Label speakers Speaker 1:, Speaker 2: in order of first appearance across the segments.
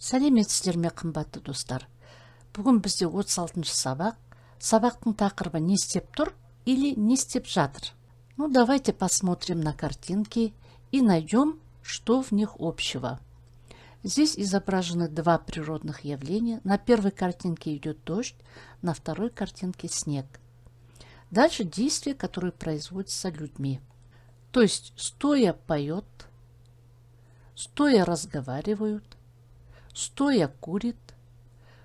Speaker 1: Сәлеметсіздер ме, қымбатты достар. Бүгін бізде 36-шы сабақ. Сабақтың тақырыбы не істеп тұр или не істеп жатыр. Ну, давайте посмотрим на картинки и найдем, что в них общего. Здесь изображены два природных явления. На первой картинке идет дождь, на второй картинке снег. Дальше действия, которые производятся людьми. То есть стоя поет, стоя разговаривают, стоя курит,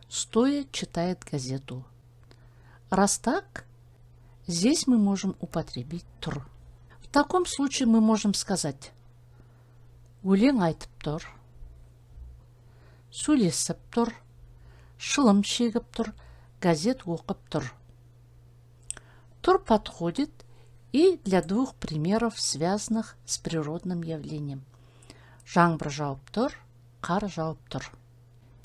Speaker 1: стоя читает газету. Раз так, здесь мы можем употребить тұр. В таком случае мы можем сказать өлең айтып тұр, сөйлесіп тұр, шылым шегіп тұр, газет оқып тұр. Тұр подходит и для двух примеров, связанных с природным явлением. Жаңбыр жауып тұр, қар жауып тұр.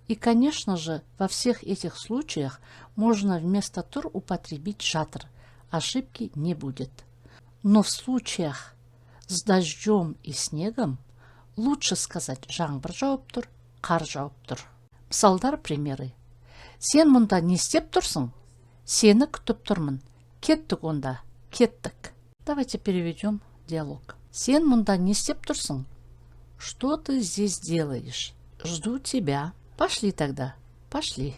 Speaker 1: И, конечно же, во всех этих случаях можно вместо тур употребить жатыр. Ошибки не будет. Но в случаях с дождем и снегом лучше сказать жаңбыр жауып тұр, қар жауып тұр. Мысалдар, примеры. Сен мұнда не істеп тұрсың? Сені күтіп тұрмын. Кеттік онда, кеттік. Давайте переведем диалог. Сен мұнда не істеп тұрсың? Что ты здесь делаешь? Жду тебя. Пошли тогда, пошли.